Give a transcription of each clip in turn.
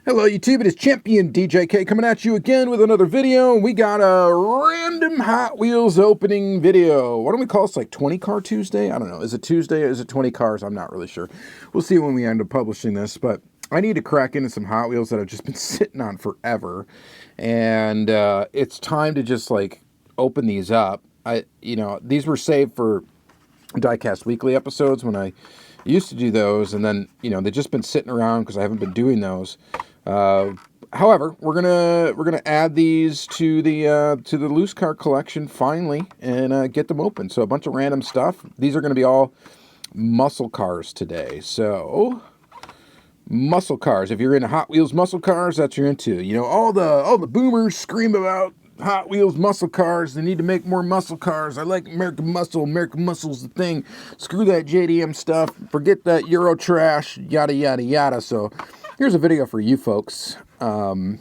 Hello YouTube, it is ChampionDJK coming at you again with another video. We got a random Hot Wheels opening video. What do we call this, like 20 Car Tuesday? I don't know. Is it Tuesday or is it 20 cars? I'm not really sure. We'll see when we end up publishing this, but I need to crack into some Hot Wheels that I've just been sitting on forever. And it's time to just like open these up. These were saved for Diecast weekly episodes when I used to do those, and then they've just been sitting around because I haven't been doing those. However, we're gonna add these to the loose car collection finally and get them open. So a bunch of random stuff. These are gonna be all muscle cars today. So muscle cars. If you're into Hot Wheels muscle cars, that's what you're into. All the boomers scream about Hot Wheels muscle cars. They need to make more muscle cars. I like American muscle. American muscle's the thing. Screw that JDM stuff. Forget that Euro trash. Yada yada yada. So here's a video for you folks. I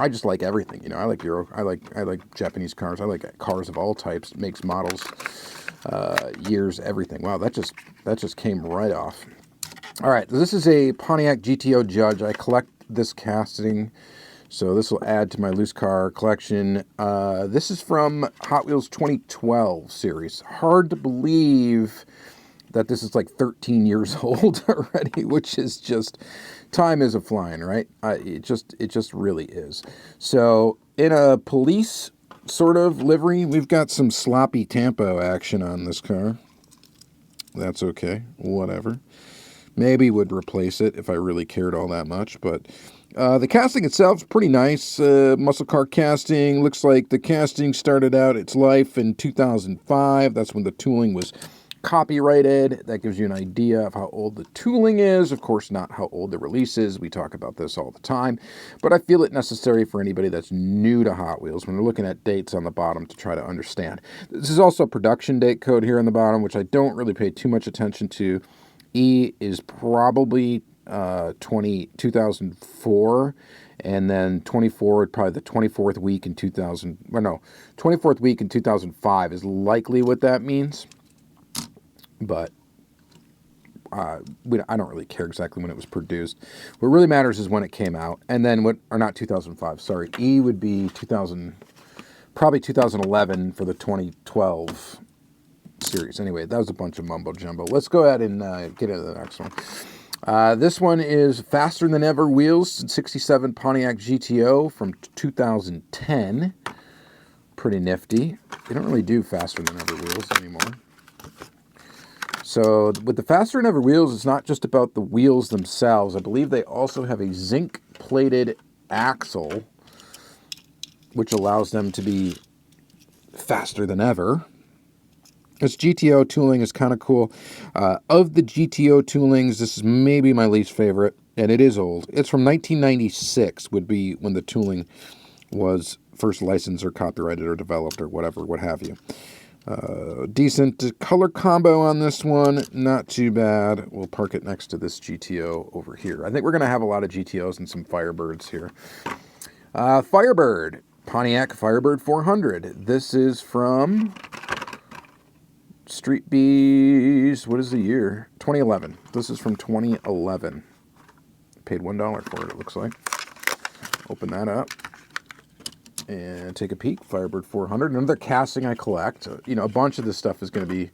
just like everything. I like Euro. I like Japanese cars. I like cars of all types, makes, models, years, everything. Wow, that just came right off. All right, this is a Pontiac GTO Judge. I collect this casting, so this will add to my loose car collection. This is from Hot Wheels 2012 series. Hard to believe that this is like 13 years old already, which is just, time is a flying, right? It just really is. So in a police sort of livery, we've got some sloppy Tampo action on this car. That's okay, whatever. Maybe would replace it if I really cared all that much, but the casting itself is pretty nice. Muscle car casting. Looks like the casting started out its life in 2005. That's when the tooling was copyrighted. That gives you an idea of how old the tooling is. Of course, not how old the release is. We talk about this all the time, but I feel it necessary for anybody that's new to Hot Wheels when we're looking at dates on the bottom to try to understand. This is also a production date code here on the bottom, which I don't really pay too much attention to. E is probably 2004, and then 24, probably the 24th week in 24th week in 2005 is likely what that means. But I don't really care exactly when it was produced. What really matters is when it came out, and then not 2005. Sorry, E would be probably 2011 for the 2012 series. Anyway, that was a bunch of mumbo jumbo. Let's go ahead and get into the next one. This one is Faster Than Ever Wheels, 67 Pontiac GTO from 2010. Pretty nifty. They don't really do Faster Than Ever Wheels anymore. So with the Faster Than Ever wheels, it's not just about the wheels themselves. I believe they also have a zinc-plated axle, which allows them to be faster than ever. This GTO tooling is kind of cool. Of the GTO toolings, this is maybe my least favorite, and it is old. It's from 1996, would be when the tooling was first licensed or copyrighted or developed or whatever, what have you. Decent color combo on this one, not too bad. We'll park it next to this GTO over here. I think we're going to have a lot of GTOs and some Firebirds here. Firebird, Pontiac Firebird 400. This is from Street Bees, what is the year? 2011. This is from 2011. Paid $1 for it, it looks like. Open that up and take a peek. Firebird 400. Another casting I collect. A bunch of this stuff is going to be,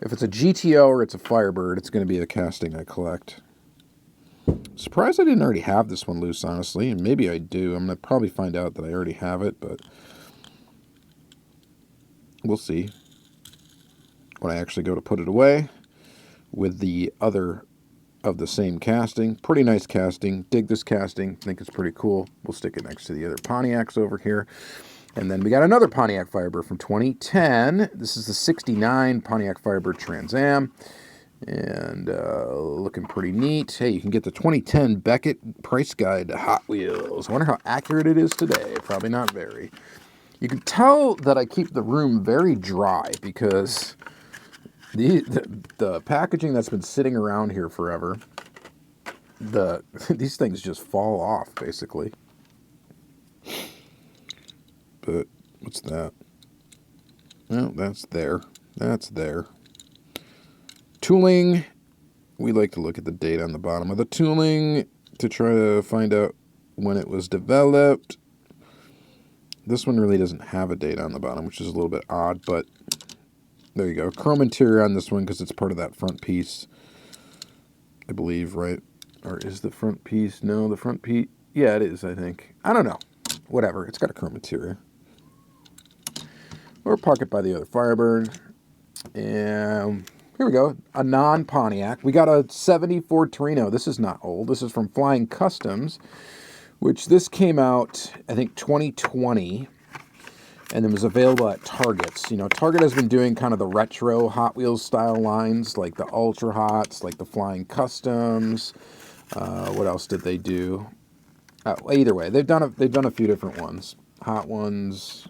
if it's a GTO or it's a Firebird, it's going to be a casting I collect. Surprised I didn't already have this one loose, honestly. And maybe I do. I'm going to probably find out that I already have it, but we'll see when I actually go to put it away with the other of the same casting. Pretty nice casting. Dig this casting. Think it's pretty cool. We'll stick it next to the other Pontiacs over here. And then we got another Pontiac Firebird from 2010. This is the 69 Pontiac Firebird Trans Am. And looking pretty neat. Hey, you can get the 2010 Beckett Price Guide to Hot Wheels. I wonder how accurate it is today. Probably not very. You can tell that I keep the room very dry because the packaging that's been sitting around here forever, these things just fall off, basically. But what's that? Well, that's there. That's there. Tooling. We like to look at the date on the bottom of the tooling to try to find out when it was developed. This one really doesn't have a date on the bottom, which is a little bit odd, but there you go. Chrome interior on this one because it's part of that front piece, I believe, right? Or is the front piece? No, the front piece. Yeah, it is, I think. I don't know. Whatever. It's got a chrome interior. Or pocket by the other Firebird. And here we go. A non-Pontiac. We got a 74 Torino. This is not old. This is from Flying Customs, which this came out, I think, 2020. And then was available at Targets. You know, Target has been doing kind of the retro Hot Wheels style lines, like the Ultra Hots, like the Flying Customs. What else did they do? Either way, they've done a few different ones. Hot ones,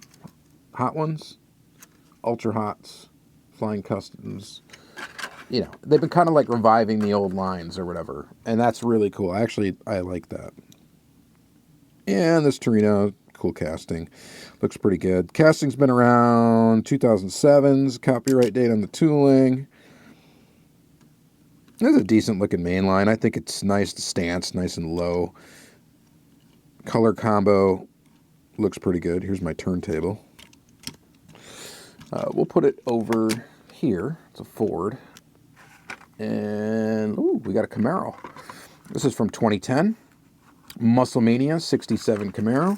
Ultra Hots, Flying Customs. You know, they've been kind of like reviving the old lines or whatever, and that's really cool. I like that. And this Torino, cool casting, looks pretty good. Casting's been around 2007's copyright date on the tooling. There's a decent looking main line. I think it's nice. The stance, nice and low. Color combo looks pretty good. Here's my turntable. We'll put it over here. It's a Ford. And ooh, we got a Camaro. This is from 2010. Musclemania 67 Camaro.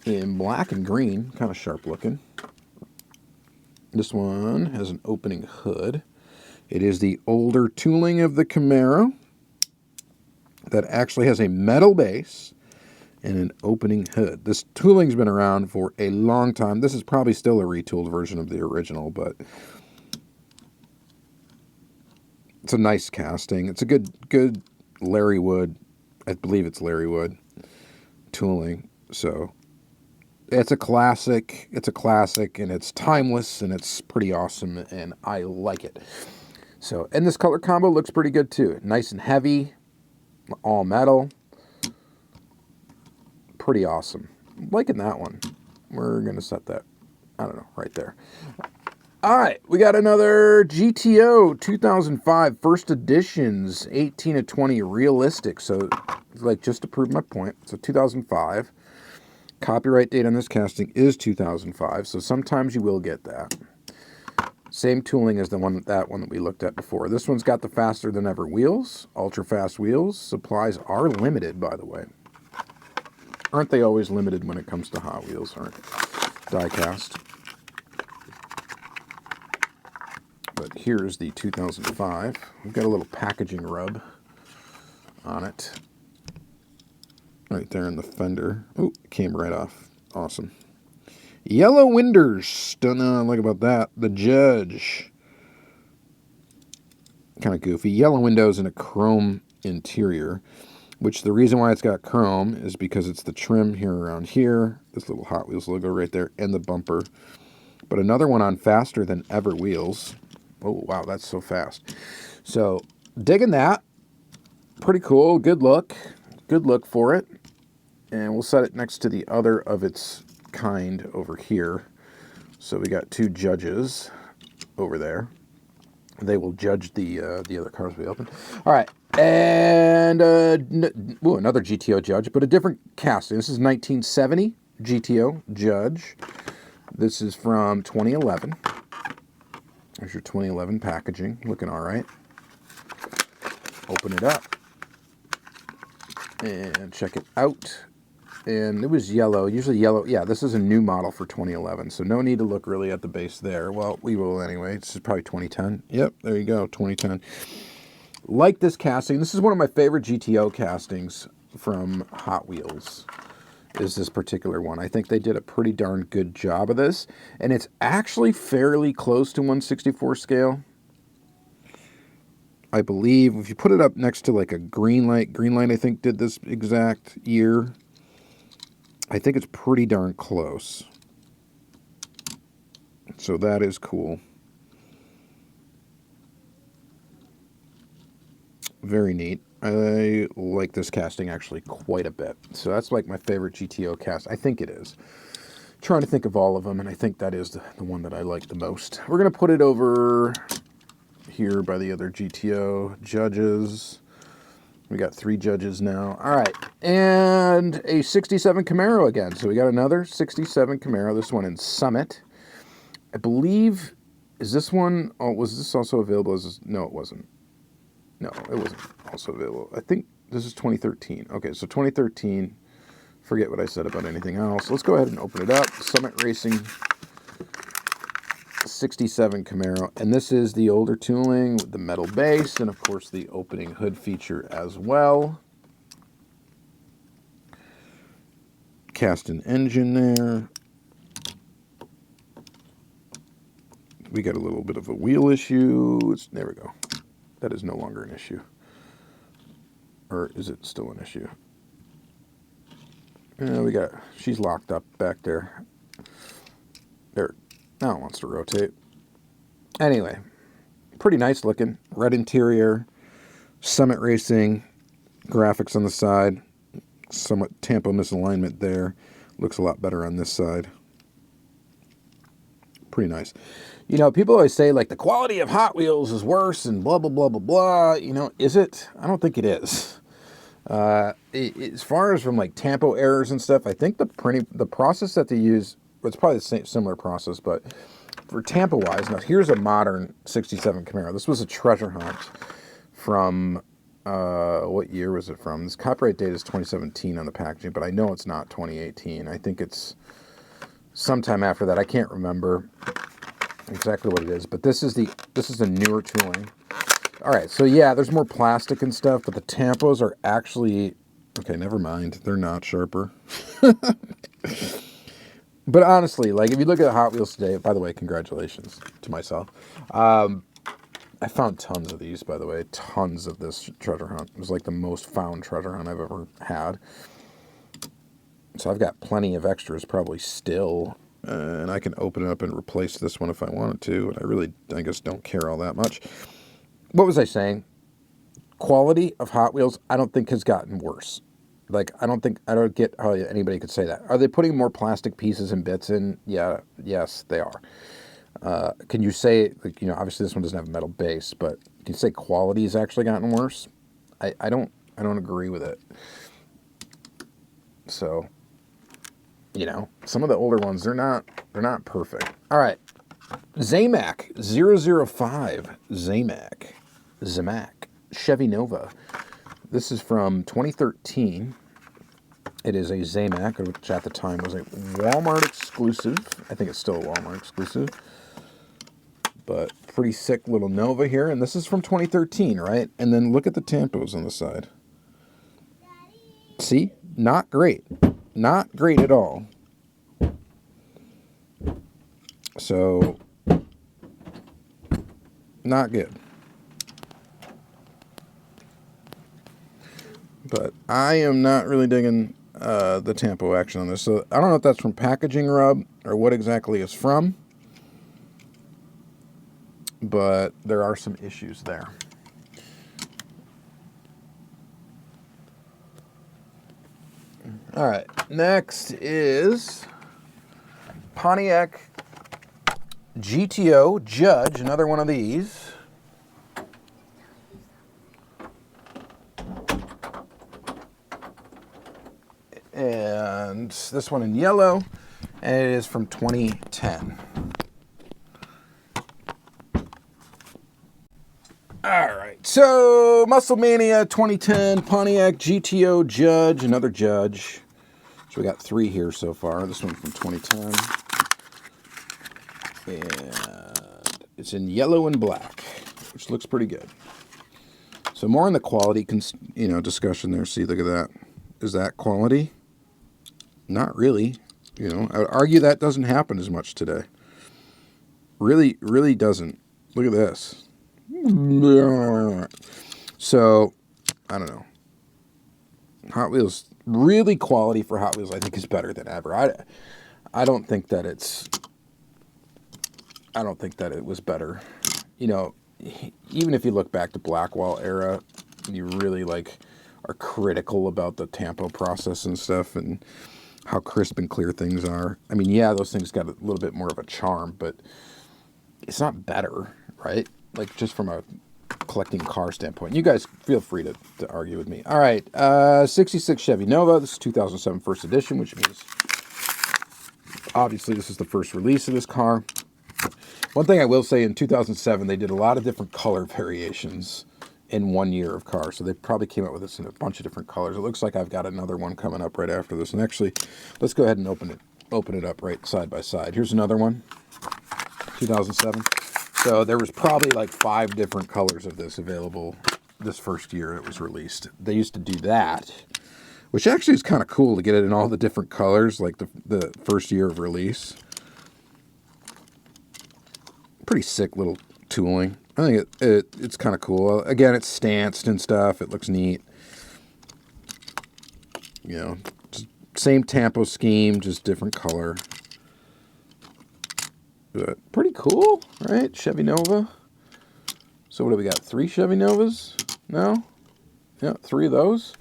In black and green, kind of sharp looking. This one has an opening hood. It is the older tooling of the Camaro that actually has a metal base and an opening hood. This tooling's been around for a long time. This is probably still a retooled version of the original, but it's a nice casting. It's a good Larry Wood, I believe it's Larry Wood tooling. So it's a classic. It's a classic, and it's timeless, and it's pretty awesome, and I like it. So, and this color combo looks pretty good too. Nice and heavy, all metal. Pretty awesome. I'm liking that one. We're gonna set that, I don't know, right there. All right, we got another GTO 2005 first editions 18 to 20 realistic. So, like, just to prove my point, so 2005. Copyright date on this casting is 2005, so sometimes you will get that. Same tooling as that one that we looked at before. This one's got the faster than ever wheels, ultra fast wheels. Supplies are limited, by the way. Aren't they always limited when it comes to Hot Wheels, aren't Diecast? But here's the 2005. We've got a little packaging rub on it. Right there in the fender. Oh, it came right off. Awesome. Yellow winders. Don't know what I like about that. The Judge. Kind of goofy. Yellow windows and a chrome interior. Which the reason why it's got chrome is because it's the trim here around here. This little Hot Wheels logo right there. And the bumper. But another one on faster than ever wheels. Oh, wow. That's so fast. So, digging that. Pretty cool. Good look. Good look for it. And we'll set it next to the other of its kind over here. So we got two judges over there. They will judge the other cars we open. All right. And another GTO judge, but a different casting. This is 1970 GTO judge. This is from 2011. There's your 2011 packaging. Looking all right. Open it up. And check it out. And it was yellow, usually yellow. Yeah, this is a new model for 2011, so no need to look really at the base there. Well, we will anyway. This is probably 2010. Yep, there you go, 2010. Like this casting. This is one of my favorite GTO castings from Hot Wheels, is this particular one. I think they did a pretty darn good job of this, and it's actually fairly close to 1/64 scale. I believe if you put it up next to like a Greenlight I think did this exact year. I think it's pretty darn close. So that is cool. Very neat. I like this casting actually quite a bit. So that's like my favorite GTO cast. I think it is. Trying to think of all of them, and I think that is the one that I like the most. We're going to put it over here by the other GTO judges. We got 3 judges now. All right. And a 67 Camaro again. So we got another 67 Camaro. This one in Summit. I believe, is this one, oh, was this also available as this? No, it wasn't. No, it wasn't also available. I think this is 2013. Okay, so 2013. Forget what I said about anything else. Let's go ahead and open it up. Summit Racing 67 Camaro. And this is the older tooling with the metal base and, of course, the opening hood feature as well. Cast an engine there. We got a little bit of a wheel issue. There we go. That is no longer an issue. Or is it still an issue? She's locked up back there. There. Now it wants to rotate. Anyway, pretty nice looking. Red interior. Summit Racing. Graphics on the side. Somewhat tampo misalignment there. Looks a lot better on this side. Pretty nice. You know, people always say, like, the quality of Hot Wheels is worse and blah, blah, blah, blah, blah. You know, is it? I don't think it is. As far as from, like, tampo errors and stuff, I think the process that they use, it's probably the same, similar process, but for tampo-wise, now, here's a modern 67 Camaro. This was a treasure hunt from, what year was it from? This copyright date is 2017 on the packaging, but I know it's not 2018. I think it's sometime after that. I can't remember exactly what it is, but this is the newer tooling. All right, so yeah, there's more plastic and stuff, but the tampos are actually, okay, never mind. They're not sharper. But honestly, like, if you look at Hot Wheels today, by the way, congratulations to myself. I found tons of these, by the way, tons of this treasure hunt. It was like the most found treasure hunt I've ever had. So I've got plenty of extras probably still. And I can open it up and replace this one if I wanted to. And I really, I guess, don't care all that much. What was I saying? Quality of Hot Wheels, I don't think has gotten worse. Like, I don't get how anybody could say that. Are they putting more plastic pieces and bits in? Yeah, yes, they are. Can you say, like, you know, obviously this one doesn't have a metal base, but can you say quality has actually gotten worse? I don't agree with it. So, you know, some of the older ones, they're not perfect. All right. Zamac 005. Zamac. Chevy Nova. This is from 2013. It is a Zamac, which at the time was a Walmart exclusive. I think it's still a Walmart exclusive. But pretty sick little Nova here. And this is from 2013, right? And then look at the tampos on the side. See? Not great. Not great at all. So, not good. But I am not really digging the tampo action on this. So I don't know if that's from packaging rub or what exactly it's from. But there are some issues there. All right, next is Pontiac GTO Judge, another one of these. And this one in yellow, and it is from 2010. All right, so Muscle Mania 2010 Pontiac GTO Judge, another Judge. So we got 3 here so far. This one from 2010. And it's in yellow and black, which looks pretty good. So more on the quality, discussion there. See, look at that. Is that quality? Not really. You know, I would argue that doesn't happen as much today. Really, really doesn't. Look at this. So, I don't know. Hot Wheels, really quality for Hot Wheels, I think is better than ever. I don't think that it was better. You know, even if you look back to Blackwall era, you really are critical about the tampo process and stuff and how crisp and clear things are. I mean, yeah, those things got a little bit more of a charm, but it's not better, right? Like, just from a collecting car standpoint. You guys feel free to argue with me. All right, 66 Chevy Nova. This is 2007 first edition, which means obviously this is the first release of this car. One thing I will say, in 2007, they did a lot of different color variations in 1 year of cars. So they probably came out with this in a bunch of different colors. It looks like I've got another one coming up right after this. And actually, let's go ahead and open it up right side by side. Here's another one, 2007. So there was probably like 5 different colors of this available this first year it was released. They used to do that, which actually is kind of cool to get it in all the different colors, like the first year of release. Pretty sick little tooling. I think it's kind of cool. Again, it's stanced and stuff. It looks neat. You know, same tampo scheme, just different color. But pretty cool, right? Chevy Nova. So what do we got? 3 Chevy Novas? No? Yeah, 3 of those.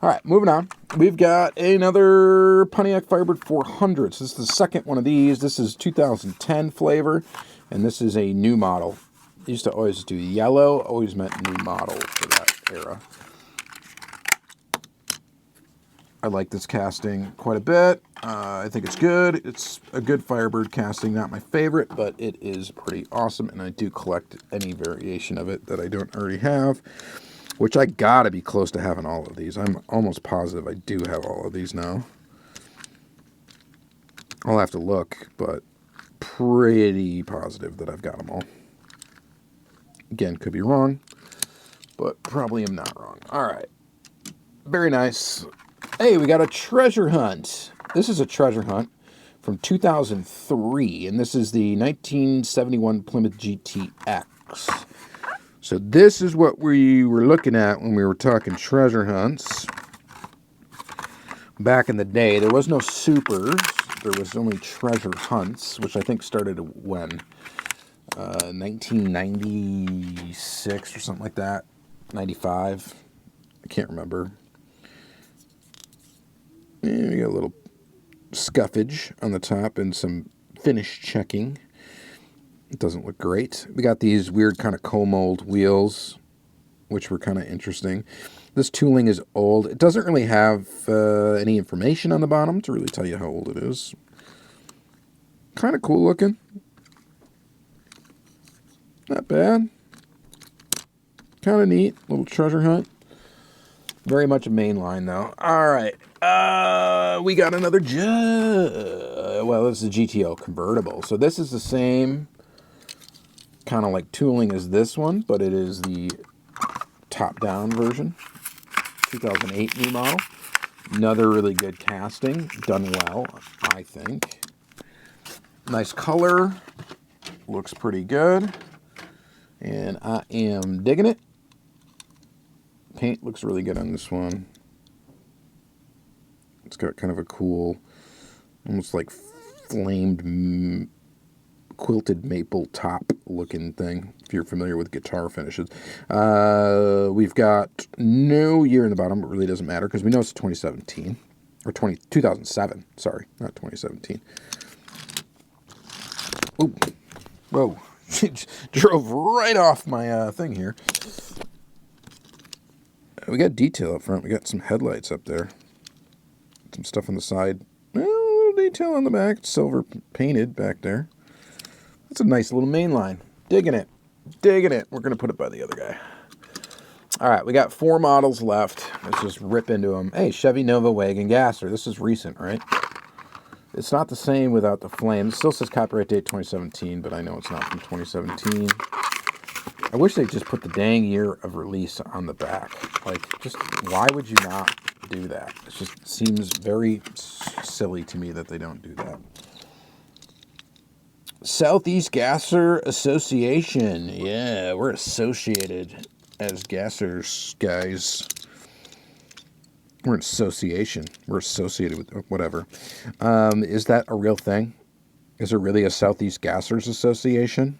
All right, moving on. We've got another Pontiac Firebird 400. So this is the second one of these. This is 2010 flavor, and this is a new model. I used to always do yellow, always meant new model for that era. I like this casting quite a bit. I think it's good. It's a good Firebird casting. Not my favorite, but it is pretty awesome, and I do collect any variation of it that I don't already have, which I gotta be close to having all of these. I'm almost positive I do have all of these now. I'll have to look, but pretty positive that I've got them all. Again, could be wrong, but probably am not wrong. All right. Very nice. Hey, we got a treasure hunt. This is a treasure hunt from 2003, and this is the 1971 Plymouth GTX. So this is what we were looking at when we were talking treasure hunts. Back in the day, there was no supers. There was only treasure hunts, which I think started when? 1996 or something like that. 95. I can't remember. And we got a little scuffage on the top and some finish checking. It doesn't look great. We got these weird kind of co-mold wheels, which were kind of interesting. This tooling is old. It doesn't really have any information on the bottom to really tell you how old it is. Kind of cool looking. Not bad. Kind of neat. Little treasure hunt. Very much a main line, though. All right. We got another well, this is a GTO convertible. So this is the same kind of like tooling as this one, but it is the top-down version. 2008 new model. Another really good casting. Done well, I think. Nice color. Looks pretty good. And I am digging it. Paint looks really good on this one. It's got kind of a cool, almost like flamed quilted maple top looking thing, if you're familiar with guitar finishes. We've got no year in the bottom. It really doesn't matter because we know it's 2017. Or 2007. Sorry, not 2017. Ooh. Whoa. Drove right off my thing here. We got detail up front. We got some headlights up there. Some stuff on the side. Well, a little detail on the back. Silver painted back there. That's a nice little main line. Digging it. Digging it. We're going to put it by the other guy. All right, we got 4 models left. Let's just rip into them. Hey, Chevy Nova wagon gasser. This is recent, right? It's not the same without the flame. It still says copyright date 2017, but I know it's not from 2017. I wish they just put the dang year of release on the back. Like, just why would you not do that? It just seems very silly to me that they don't do that. Southeast Gasser Association. Yeah, we're associated as gassers, guys. We're an association. We're associated with whatever. Is that a real thing? Is there really a Southeast Gassers Association?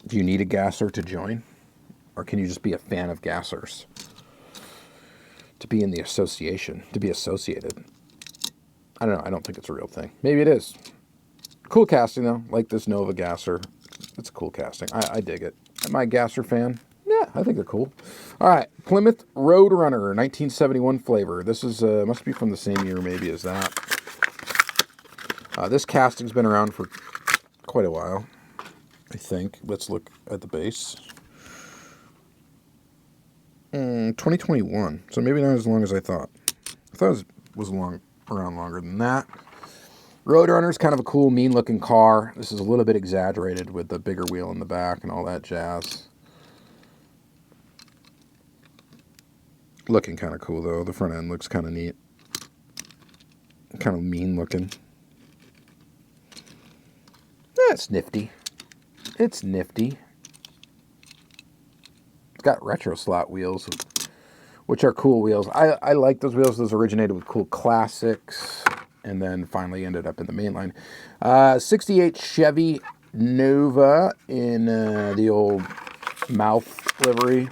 Do you need a gasser to join? Or can you just be a fan of gassers? To be in the association, to be associated. I don't know. I don't think it's a real thing. Maybe it is. Cool casting, though. Like this Nova gasser. It's a cool casting. I dig it. Am I a gasser fan? Yeah, I think they're cool. All right, Plymouth Roadrunner, 1971 flavor. This is must be from the same year maybe as that. This casting's been around for quite a while, I think. Let's look at the base. 2021, so maybe not as long as I thought. I thought it was around longer than that. Roadrunner's kind of a cool, mean-looking car. This is a little bit exaggerated with the bigger wheel in the back and all that jazz. Looking kind of cool, though. The front end looks kind of neat. Kind of mean-looking. That's nifty. It's nifty. It's got retro slot wheels, which are cool wheels. I like those wheels. Those originated with cool classics and then finally ended up in the mainline. 68 Chevy Nova in the old mouth livery.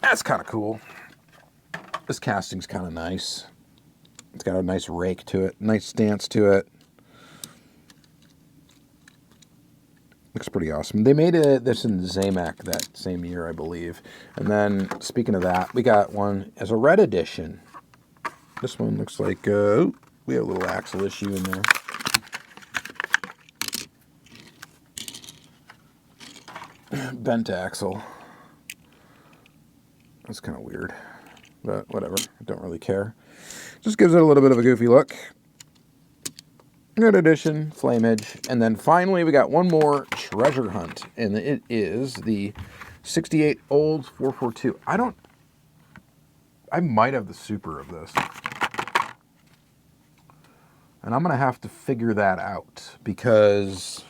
That's kind of cool. This casting's kind of nice. It's got a nice rake to it, nice stance to it. Looks pretty awesome. They made this in Zamac that same year, I believe. And then, speaking of that, we got one as a red edition. This one looks like, we have a little axle issue in there. Bent axle. That's kind of weird, but whatever. I don't really care. Just gives it a little bit of a goofy look. Red edition, flame edge, and then finally we got one more treasure hunt, and it is the 68 Olds 442. I might have the super of this, and I'm gonna have to figure that out, because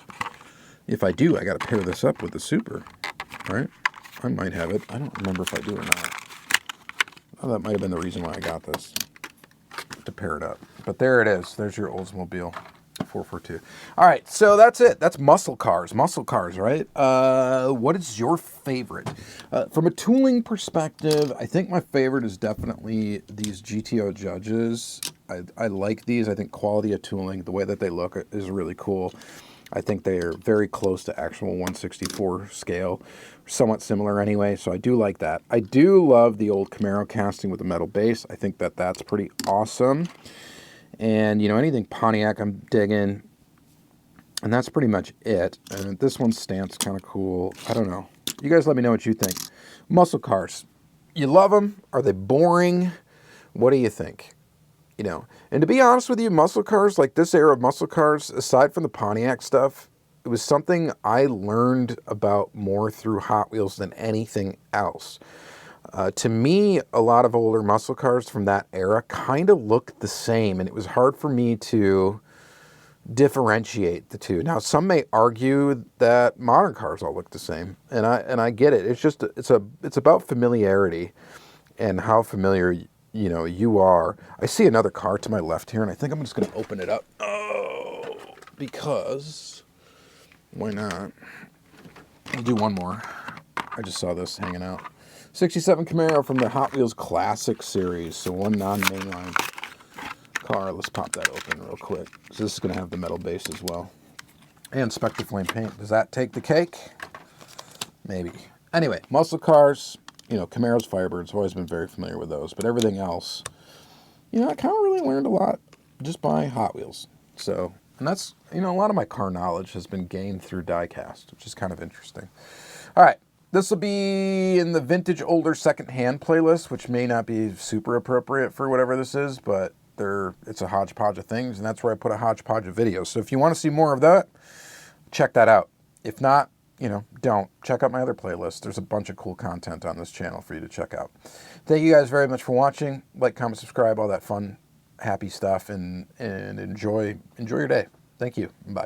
if I do, I gotta pair this up with the super, right? I might have it. I don't remember if I do or not. Oh, that might have been the reason why I got this, to pair it up. But there it is. There's your Oldsmobile 442. All right, so that's it. That's muscle cars. Muscle cars, right? What is your favorite? From a tooling perspective, I think my favorite is definitely these GTO Judges. I like these. I think quality of tooling, the way that they look is really cool. I think they are very close to actual 1/64 scale, somewhat similar anyway, so I do like that. I do love the old Camaro casting with the metal base. I think that that's pretty awesome. And, you know, anything Pontiac I'm digging, and that's pretty much it. And this one's stance kind of cool. I don't know. You guys let me know what you think. Muscle cars, you love them? Are they boring? What do you think? You know, and to be honest with you, muscle cars, like this era of muscle cars, aside from the Pontiac stuff, it was something I learned about more through Hot Wheels than anything else. To me, a lot of older muscle cars from that era kind of looked the same, and it was hard for me to differentiate the two. Now, some may argue that modern cars all look the same, and I get it. It's just it's about familiarity and how familiar you know you are. I see another car to my left here, and I think I'm just going to open it up. Oh, because why not? I'll do one more. I just saw this hanging out. 67 Camaro from the Hot Wheels Classic series, so one non-mainline car. Let's pop that open real quick. So this is going to have the metal base as well. And Spectre Flame paint. Does that take the cake? Maybe. Anyway, muscle cars, you know, Camaros, Firebirds, I've always been very familiar with those. But everything else, you know, I kind of really learned a lot just by Hot Wheels. So, and that's, you know, a lot of my car knowledge has been gained through Diecast, which is kind of interesting. All right. This will be in the vintage older secondhand playlist, which may not be super appropriate for whatever this is, but it's a hodgepodge of things, and that's where I put a hodgepodge of videos. So if you want to see more of that, check that out. If not, you know, don't. Check out my other playlist. There's a bunch of cool content on this channel for you to check out. Thank you guys very much for watching. Like, comment, subscribe, all that fun, happy stuff, and enjoy your day. Thank you. Bye.